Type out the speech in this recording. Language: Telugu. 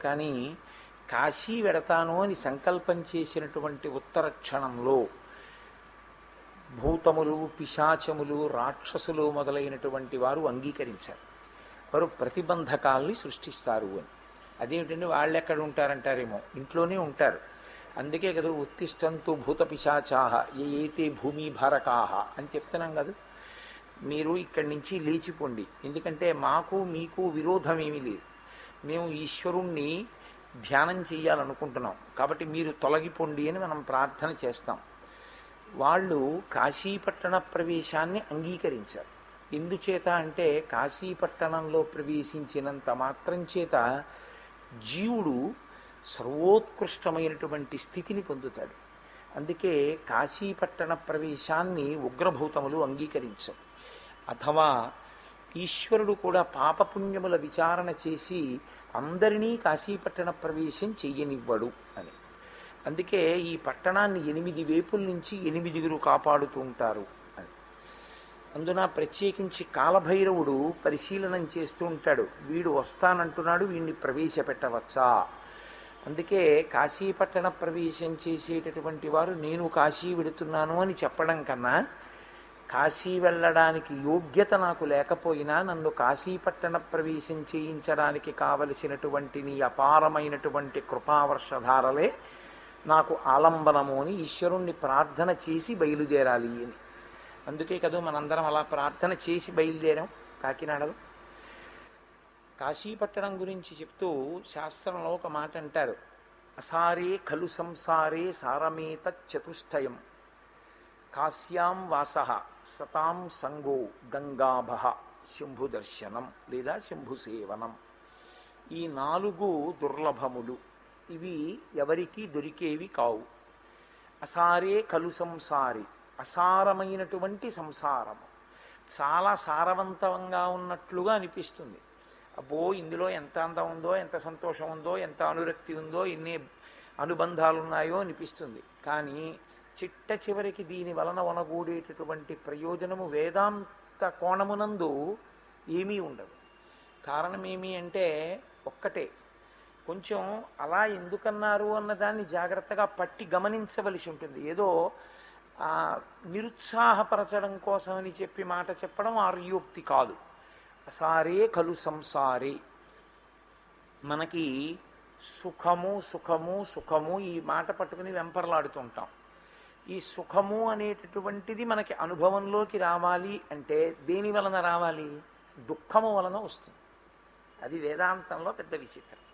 కానీ కాశీ వెడతాను అని సంకల్పం చేసినటువంటి ఉత్తర క్షణంలో భూతములు, పిశాచములు, రాక్షసులు మొదలైనటువంటి వారు అంగీకరించారు. వారు ప్రతిబంధకాల్ని సృష్టిస్తారు అని. అదేమిటండి, వాళ్ళు ఎక్కడ ఉంటారంటారేమో, ఇంట్లోనే ఉంటారు. అందుకే కదా ఉత్తిష్టంతు భూత పిశాచాహ ఏతే భూమి భారకాహ అని చెప్తున్నాం కదా. మీరు ఇక్కడి నుంచి లేచిపోండి, ఎందుకంటే మాకు మీకు విరోధం ఏమీ లేదు. మేము ఈశ్వరుణ్ణి ధ్యానం చెయ్యాలనుకుంటున్నాం, కాబట్టి మీరు తొలగిపోండి అని మనం ప్రార్థన చేస్తాం. వాళ్ళు కాశీపట్టణ ప్రవేశాన్ని అంగీకరించారు. ఎందుచేత అంటే కాశీపట్టణంలో ప్రవేశించినంత మాత్రం చేత జీవుడు సర్వోత్కృష్టమైనటువంటి స్థితిని పొందుతాడు. అందుకే కాశీపట్టణ ప్రవేశాన్ని ఉగ్రభూతములు అంగీకరించవు. అథవా ఈశ్వరుడు కూడా పాపపుణ్యముల విచారణ చేసి అందరినీ కాశీపట్టణ ప్రవేశం చెయ్యనివ్వడు అని. అందుకే ఈ పట్టణాన్ని 8 వైపుల నుంచి 8 కాపాడుతూ ఉంటారు అని. అందున ప్రత్యేకించి కాలభైరవుడు పరిశీలనం చేస్తూ ఉంటాడు. వీడు వస్తానంటున్నాడు, వీడిని ప్రవేశపెట్టవచ్చా. అందుకే కాశీపట్టణ ప్రవేశం చేసేటటువంటి వారు నేను కాశీ వెడుతున్నాను అని చెప్పడం కన్నా, కాశీ వెళ్ళడానికి యోగ్యత నాకు లేకపోయినా నన్ను కాశీపట్టణ ప్రవేశం చేయించడానికి కావలసినటువంటి నీ అపారమైనటువంటి కృపావర్షధారలే నాకు ఆలంబనము అని ఈశ్వరుణ్ణి ప్రార్థన చేసి బయలుదేరాలి అని. అందుకే కదా మనందరం అలా ప్రార్థన చేసి బయలుదేరాం కాకినాడలో. కాశీపట్టణం గురించి చెప్తూ శాస్త్రంలో ఒక మాట అంటారు, అసారే ఖలు సంసారే సారమేత చతుష్టయం కాశ్యాం వాసః సతాం సంగో గంగాభః శంభు దర్శనం లేదా శంభు సేవనం. ఈ 4 దుర్లభములు, ఇవి ఎవరికి దొరికేవి కావు. అసారే ఖలు సంసారి, అసారమైనటువంటి సంసారము చాలా సారవంతంగా ఉన్నట్లుగా అనిపిస్తుంది. అబ్బో ఇందులో ఎంత అందం ఉందో, ఎంత సంతోషం ఉందో, ఎంత అనురక్తి ఉందో, ఎన్ని అనుబంధాలు ఉన్నాయో అనిపిస్తుంది. కానీ చిట్ట చివరికి దీని వలన వనగూడేటటువంటి ప్రయోజనము వేదాంత కోణమునందు ఏమీ ఉండదు. కారణం ఏమి అంటే ఒక్కటే, కొంచెం అలా ఎందుకన్నారు అన్నదాన్ని జాగ్రత్తగా పట్టి గమనించవలసి ఉంటుంది. ఏదో నిరుత్సాహపరచడం కోసమని చెప్పి మాట చెప్పడం ఆర్యోక్తి కాదు. అసారే ఖలు సంసారే, మనకి సుఖము సుఖము సుఖము ఈ మాట పట్టుకుని వెంపర్లాడుతుంటాం. ఈ సుఖము అనేటటువంటిది మనకి అనుభవంలోకి రావాలి అంటే దేని వలన రావాలి? దుఃఖము వలన వస్తుంది. అది వేదాంతంలో పెద్ద విచిత్రం.